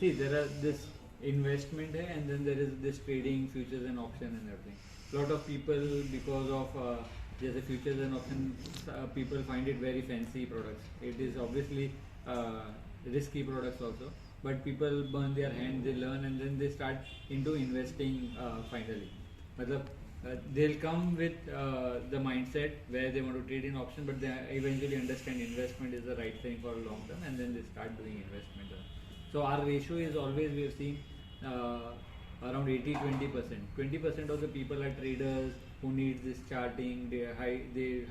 see there are this investment hai, and then there is this trading futures and option and everything. Lot of people because of जैसे futures and option people find it very fancy products. It is obviously risky products also, but people burn their hand, they learn, and then they start into investing finally. मतलब they'll come with the mindset where they want to trade in option, but they eventually understand investment is the right thing for long term, and then they start doing investment. So our ratio is always, we have seen around 80-20%. 20% of the people are traders who need this charting, they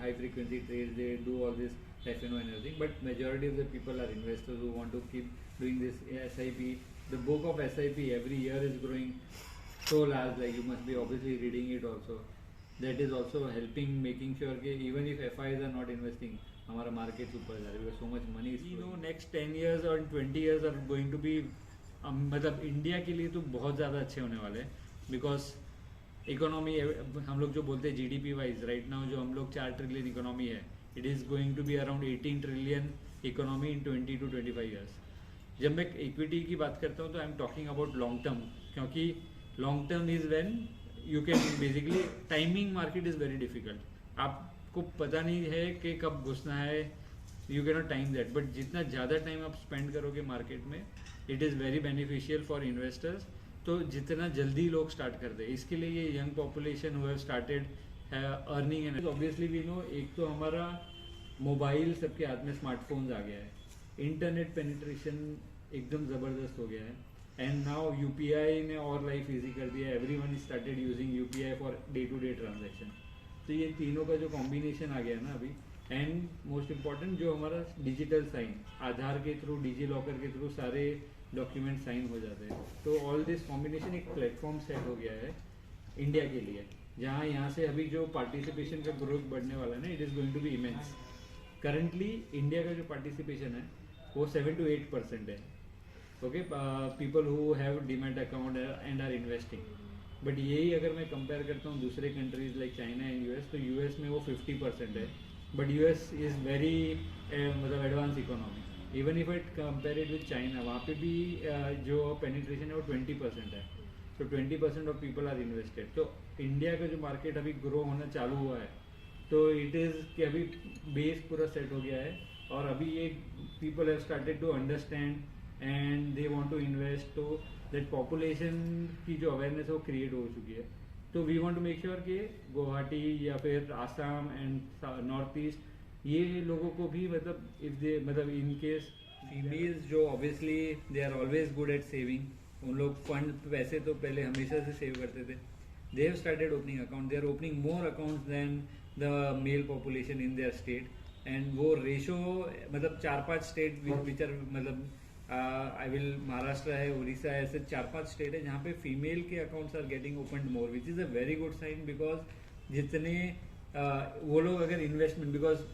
high frequency trades, they do all this F&O and everything. But majority of the people are investors who want to keep doing this SIP. The book of SIP every year is growing so large, like you must be obviously reading it also. That is also helping, making sure that even if FIs are not investing, हमारा market ऊपर जा रहा है, because so much money is flowing. You know, next 10 years or 20 years are going to be मतलब India के लिए तो बहुत ज़्यादा अच्छे होने वाले हैं, बिकॉज इकोनॉमी हम लोग जो बोलते हैं GDP वाइज राइट नाउ जो हम लोग 4 ट्रिलियन इकोनॉमी है, it is going to be around 18 trillion economy in 20 to 25 years. जब मैं इक्विटी की बात करता हूँ तो I am talking about long term, क्योंकि long term is when you can basically timing market is very difficult. आपको पता नहीं है कि कब घुसना है, you can not time that, but जितना ज़्यादा टाइम आप स्पेंड करोगे मार्केट में it is very beneficial for investors. तो जितना जल्दी लोग स्टार्ट कर दे, इसके लिए ये young population who have started earning and obviously we know, एक तो हमारा मोबाइल सबके हाथ में स्मार्टफोन्स आ गया है, इंटरनेट पेनिट्रेशन एकदम ज़बरदस्त हो गया है, एंड नाउ UPI ने और लाइफ इजी कर दिया है. Everyone started using UPI for day to day transaction. तो ये तीनों का जो कॉम्बिनेशन आ गया ना अभी, एंड मोस्ट इम्पॉर्टेंट जो हमारा डिजिटल साइन, आधार के थ्रू, डिजी लॉकर के थ्रू सारे डॉक्यूमेंट साइन हो जाते हैं. तो ऑल दिस कॉम्बिनेशन एक प्लेटफॉर्म सेट हो गया है इंडिया के लिए, जहाँ यहाँ से अभी जो पार्टिसिपेशन का ग्रोथ बढ़ने वाला है ना, it is going to be immense. Currently India का जो पार्टिसिपेशन है वो 7 to 8% है. Okay, people who have demat account and are investing. But यही अगर मैं कंपेयर करता हूँ दूसरे countries like China and US, तो US में वो 50% है. बट US इज़ वेरी मतलब advance economy. Even if it compare it with China, वहाँ पे भी जो पेनिट्रेशन है वो 20% है. तो 20% ऑफ पीपल आर इन्वेस्टेड. तो इंडिया का जो मार्केट अभी ग्रो होना चालू हुआ है, तो इट इज़ कि अभी बेस पूरा सेट हो गया है, और अभी ये people have started to understand and they want to invest. तो दैट पॉपुलेशन की जो अवेयरनेस है वो क्रिएट हो चुकी है. तो we want to make sure कि गुवाहाटी या फिर आसाम एंड नॉर्थ ईस्ट ये लोगों को भी मतलब इफ दे मतलब इन केस फीमेल्स जो obviously they are always good at saving, उन लोग फंड पैसे तो पहले हमेशा से सेव करते थे. They have started opening account, they are opening more accounts than the male population in their state. And वो रेशो मतलब 4-5 स्टेट विच आर मतलब आई विल महाराष्ट्र है, उड़ीसा है, ऐसे 4-5 स्टेट है जहाँ पे फीमेल के accounts are getting open more, which is a very good sign. Because जितने वो लोग अगर investment, because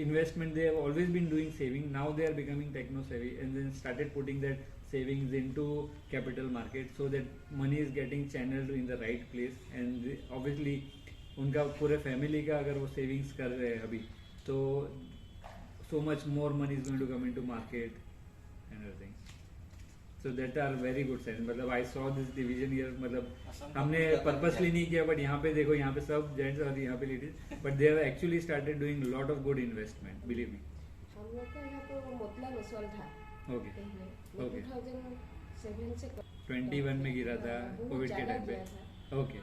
investment they have always been doing saving, now they are becoming techno savvy and then started putting that savings into capital market, so that money is getting channeled in the right place. And obviously उनका पूरे family का अगर वो savings कर रहे हैं अभी, तो so much more money is going to come into market and everything. So that are very good signs. मतलब I saw this division here, मतलब हमने purposely नहीं किया, but यहाँ पे देखो, यहाँ पे सब जेंट्स और यहाँ पे ladies, but they have actually started doing a lot of good investment, believe me. हम लोग का यहाँ पे वो मोतीलाल ओसवाल था. Okay. Okay. 2007 से 21 में गिरा था कोविड के टाइम पे. ओके,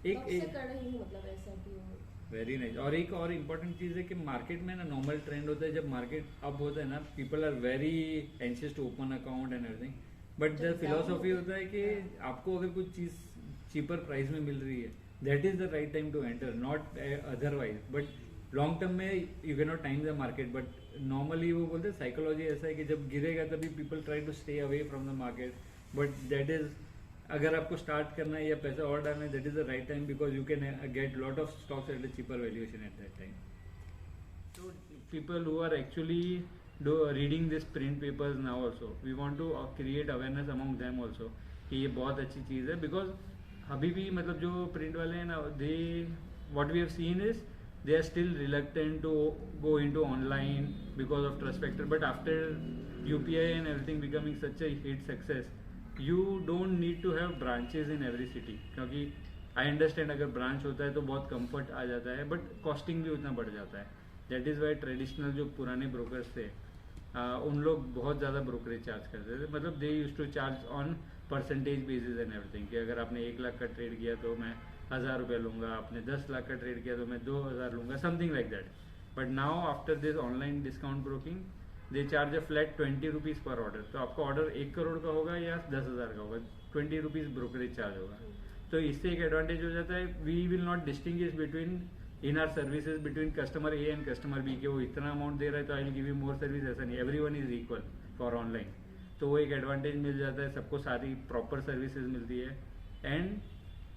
एक मतलब ऐसा भी वेरी नाइस. और एक और इम्पोर्टेंट चीज़ है कि मार्केट में ना नॉर्मल ट्रेंड होता है, जब मार्केट अप होता है ना, people are very anxious to open account and everything. But the philosophy होता है कि आपको अगर कुछ चीज़ चीपर प्राइस में मिल रही है, that is the right time to enter, not otherwise. But long term में you can not time the market. But normally वो बोलते हैं साइकोलॉजी ऐसा है कि जब गिरेगा तभी people try to stay away from the market. But that is, अगर आपको स्टार्ट करना है या पैसा और डालना है, that is the right time, because you can get lot of stocks at a cheaper valuation at that time. So people who are actually reading this print papers now also, we want to create awareness among them also कि ये बहुत अच्छी चीज़ है. Because अभी भी मतलब जो print वाले हैं ना, दे what we have seen is they are still reluctant to go into online because of trust factor. But after UPI and everything becoming such a hit success, you don't need to have branches in every city. क्योंकि I understand अगर branch होता है तो बहुत comfort आ जाता है, but costing भी उतना बढ़ जाता है. That is why traditional जो पुराने brokers थे, उन लोग बहुत ज़्यादा ब्रोकरेज चार्ज करते थे. मतलब they use to charge on percentage basis and everything, कि अगर आपने 1 लाख का ट्रेड किया तो मैं 1000 रुपये लूँगा, आपने 10 लाख का ट्रेड किया तो मैं 2000 लूँगा, something like that. But now after this online discount broking they charge a flat 20 rupees पर ऑर्डर. तो आपका ऑर्डर 1 करोड़ का होगा या 10,000 का होगा, 20 रुपीज़ ब्रोकरेज चार्ज होगा. तो इससे एक एडवांटेज हो जाता है. We will not distinguish between in our services between customer A and customer B, के वो इतना अमाउंट दे रहा है तो I will give you more service. ऐसा नहीं, everyone is equal for online. तो वो एक एडवांटेज मिल जाता है, सबको सारी प्रॉपर सर्विसेज मिलती है. एंड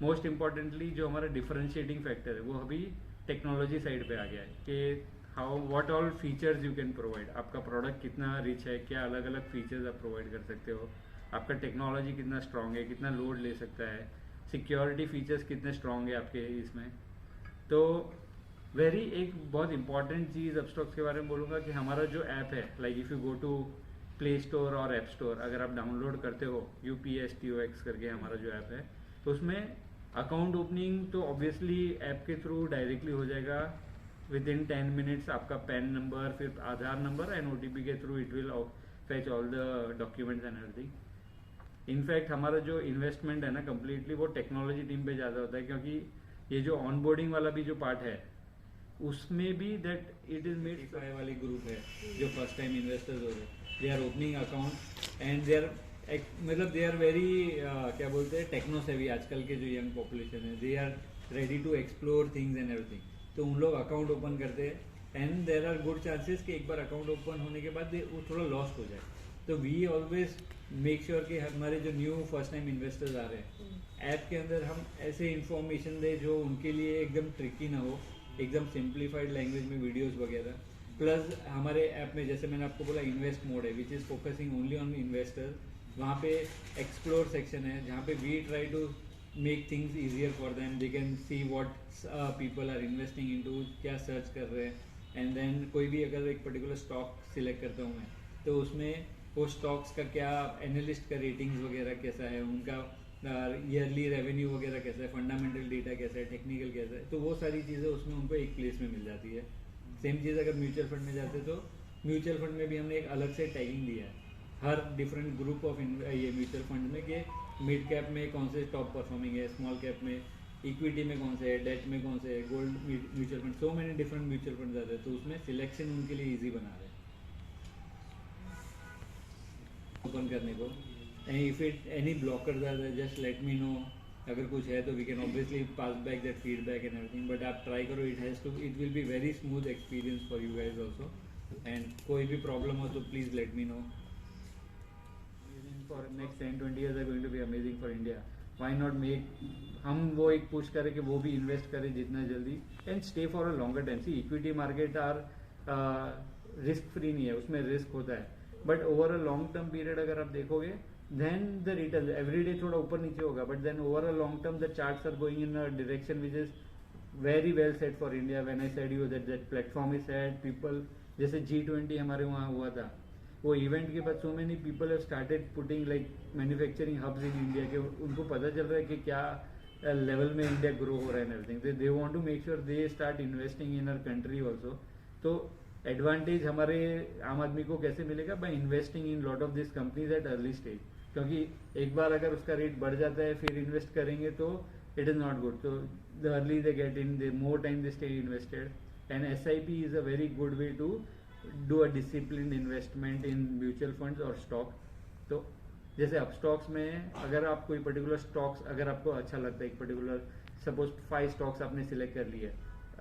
मोस्ट इम्पॉर्टेंटली जो हमारा डिफरेंशिएटिंग फैक्टर है वो अभी टेक्नोलॉजी साइड पे आ गया है, कि how what all features you can provide. आपका प्रोडक्ट कितना रिच है, क्या अलग अलग फीचर्स आप प्रोवाइड कर सकते हो, आपका टेक्नोलॉजी कितना स्ट्रांग है, कितना लोड ले सकता है, सिक्योरिटी फीचर्स कितने स्ट्रांग है आपके इसमें. तो एक बहुत इंपॉर्टेंट चीज़ अपस्टॉक्स के बारे में बोलूँगा कि हमारा जो ऐप है, like if you go to Play Store और ऐप स्टोर, अगर आप डाउनलोड करते हो UPSTOX करके हमारा जो ऐप है, तो उसमें अकाउंट ओपनिंग तो ऑब्वियसली ऐप के थ्रू डायरेक्टली हो जाएगा. विद इन 10 मिनट्स आपका पैन नंबर, फिर आधार नंबर एंड OTP के through it will fetch all the documents and everything. In fact हमारा जो इन्वेस्टमेंट है ना कंप्लीटली वो टेक्नोलॉजी टीम पे ज़्यादा होता है, क्योंकि ये जो ऑनबोर्डिंग वाला भी जो पार्ट है उसमें भी दैट इट इज मेड वाली ग्रुप है जो फर्स्ट टाइम इन्वेस्टर्स हो रहे हैं. They are opening account and they are मतलब दे आर वेरी क्या बोलते हैं टेक्नो सेवी. आजकल के जो यंग पॉपुलेशन है they are ready to explore things and everything. तो उन लोग अकाउंट ओपन करते हैं and there are good chances कि एक बार अकाउंट ओपन होने के बाद वो थोड़ा लॉस्ट हो जाए. तो वी ऑलवेज मेक श्योर कि हमारे जो न्यू फर्स्ट टाइम इन्वेस्टर्स आ रहे हैं ऐप के अंदर हम ऐसे इंफॉर्मेशन दें जो उनके लिए एकदम ट्रिकी ना हो, एकदम सिंप्लीफाइड लैंग्वेज में वीडियोस वगैरह. प्लस हमारे ऐप में जैसे मैंने आपको बोला इन्वेस्ट मोड है which is focusing only on investors. वहाँ पे एक्सप्लोर सेक्शन है जहाँ पे we try to make things easier for them. They can see what people are investing into, क्या सर्च कर रहे हैं. एंड देन कोई भी अगर एक पर्टिकुलर स्टॉक सिलेक्ट करता हूँ मैं, तो उसमें वो स्टॉक्स का क्या एनालिस्ट का रेटिंग्स वगैरह कैसा है, उनका ईयरली रेवेन्यू वगैरह कैसा है, फंडामेंटल डेटा कैसा है, टेक्निकल कैसा है. तो वो सारी चीज़ें उसमें उनको एक प्लेस में मिल जाती है. सेम चीज़ अगर म्यूचुअल फंड में जाते तो म्यूचुअल फंड में भी हमने एक अलग से टैगिंग दिया है हर डिफरेंट ग्रुप ऑफ ये म्यूचुअल फंड में, कि मिड कैप में कौन से टॉप परफॉर्मिंग है, स्मॉल कैप में, इक्विटी में कौन से है, डेट में कौन से है, gold mutual fund, so many different mutual fund आते हैं. तो उसमें सिलेक्शन उनके लिए ईजी बना रहे हैं ओपन करने को. And if it any blockers are there just let me know. अगर कुछ है तो we can obviously pass back that feedback and everything. But आप ट्राई करो, it will be very smooth experience for you guys also. And कोई भी problem हो तो please let me know. For next 10-20 years are going to be amazing for India. Why not make हम वो एक push करें कि वो भी इन्वेस्ट करें जितना जल्दी and stay for a longer time. See equity market are risk free नहीं है, उसमें रिस्क होता है. But over a long term period अगर आप देखोगे then the return every day थोड़ा ऊपर नीचे होगा, but then over a long term the charts are going in a direction which is very well set for India. When I said you that platform is set, people जैसे G20 हमारे वहाँ हुआ था, वो इवेंट के बाद so many people have started putting like manufacturing hubs in India, के उनको पता चल रहा है कि क्या लेवल में इंडिया ग्रो हो रहा है and everything. They want to make sure they start investing in our country also. तो एडवांटेज हमारे आम आदमी को कैसे मिलेगा? By investing in lot of this companies at early stage. क्योंकि एक बार अगर उसका रेट बढ़ जाता है फिर इन्वेस्ट करेंगे तो इट इज़ नॉट गुड. तो the early they get in, the more time they stay invested. And SIP is a very good way to do a discipline investment in mutual funds और stock. तो जैसे अब stocks में अगर आप कोई particular stocks अगर आपको अच्छा लगता है, एक पर्टिकुलर सपोज 5 स्टॉक्स आपने सिलेक्ट कर लिए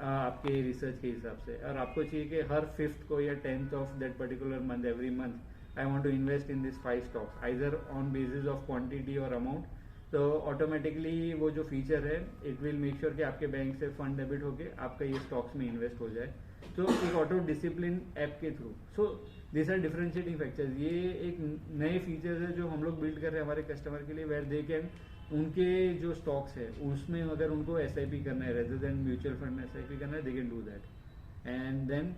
आपके रिसर्च के हिसाब से, और आपको चाहिए कि हर 5th को या 10th of that particular month every month I want to invest in these 5 stocks either on basis of quantity or amount. तो ऑटोमेटिकली वो जो फीचर है इट विल मेक श्योर कि आपके बैंक से फंड डेबिट होके आपका ये स्टॉक्स में इन्वेस्ट हो जाए. तो एक ऑटो डिसिप्लिन ऐप के through. So this are differentiating factors. ये एक नए फीचर्स है जो हम लोग बिल्ड कर रहे हैं हमारे कस्टमर के लिए, वेयर दे कैन उनके जो स्टॉक्स है उसमें अगर उनको SIP करना है रेदर देन म्यूचुअल फंड में SIP करना है, they can do that. And then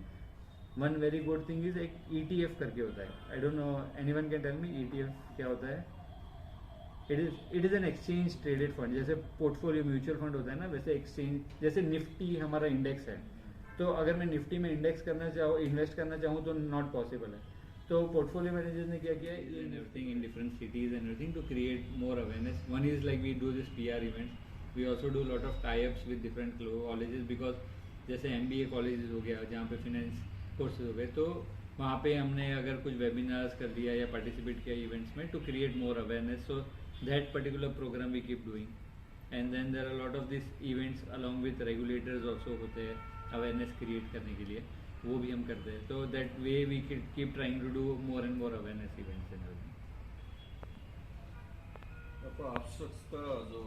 one very good thing is एक ETF करके होता है, I don't know anyone can tell me ETF क्या होता है? It is an exchange traded fund. जैसे पोर्टफोलियो म्यूचुअल फंड होता है ना, वैसे एक्सचेंज, जैसे निफ्टी हमारा इंडेक्स है, तो अगर मैं निफ्टी में इंडेक्स करना चाहूँ, इन्वेस्ट करना चाहूँ तो नॉट पॉसिबल है। तो पोर्टफोलियो मैनेजर्स ने क्या किया, everything in different cities and everything to create more awareness. One is like we do this PR events, we also do lot of tie-ups with different colleges, because जैसे MBA colleges हो गया जहाँ पे finance courses हो गए, तो वहाँ पे हमने अगर कुछ वेबिनार्स कर दिया या पार्टिसिपेट किया इवेंट्स में to create more awareness, so that particular program we keep doing. And then there are lot of this events along with regulators also होते हैं अवेयरनेस क्रिएट करने के लिए, वो भी हम करते हैं। तो that way we keep trying to do more and more awareness events and everything. आपका आपस्ट्रक्स का जो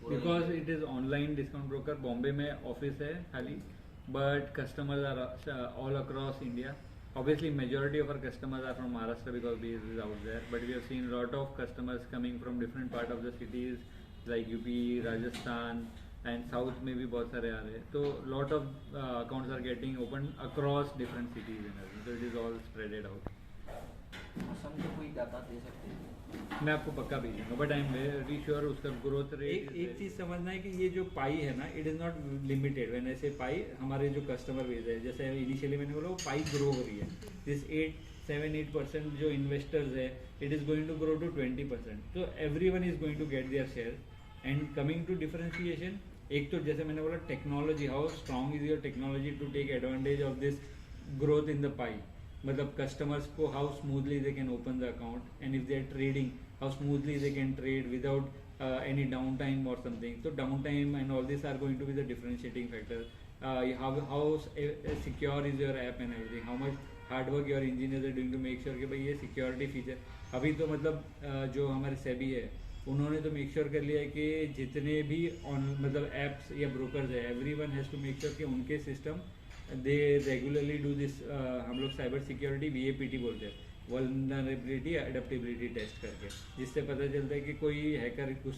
because it is online discount broker, Bombay में ऑफिस है खाली, but customers are all across India. Obviously, majority of our customers are from Maharashtra because we is out there. But we have seen a lot of customers coming from different part of the cities like UP, Rajasthan, and South में भी बहुत सारे आ रहे हैं. तो lot of accounts are getting opened across different cities and everything. So it is all spreaded out. समझो कोई data दे सकते हैं। मैं आपको पक्का भेजूंगा, but I am very sure उसका ग्रोथ रेट। एक चीज समझना है कि ये जो पाई है ना, it is not limited. When I से पाई, हमारे जो कस्टमर बेस है, जैसे इनिशियली मैंने बोला वो पाई ग्रो हो रही है, दिस 7-8% जो इन्वेस्टर्स है, it is going to grow to 20%। तो everyone is going to get their share. And coming to differentiation, एक तो जैसे मैंने बोला technology, how strong is your technology to take advantage of this growth in the pie. मतलब customers को how smoothly they can open the account, and if they are trading, how smoothly they can trade without any downtime or something. So downtime and all this are going to be the differentiating factor. How secure is your app and everything. How much hard work your engineers are doing to make sure कि भाई ये security feature, अभी तो मतलब जो हमारे SEBI है उन्होंने तो मेक श्योर कर लिया है कि जितने भी मतलब एप्स या ब्रोकर्स है, everyone has to make sure कि उनके system they regularly do this, हम लोग साइबर सिक्योरिटी VAPT बोलते हैं, वल्नरेबिलिटी एडेप्टेबिलिटी टेस्ट करके, जिससे पता चलता है कि कोई हैकर कुछ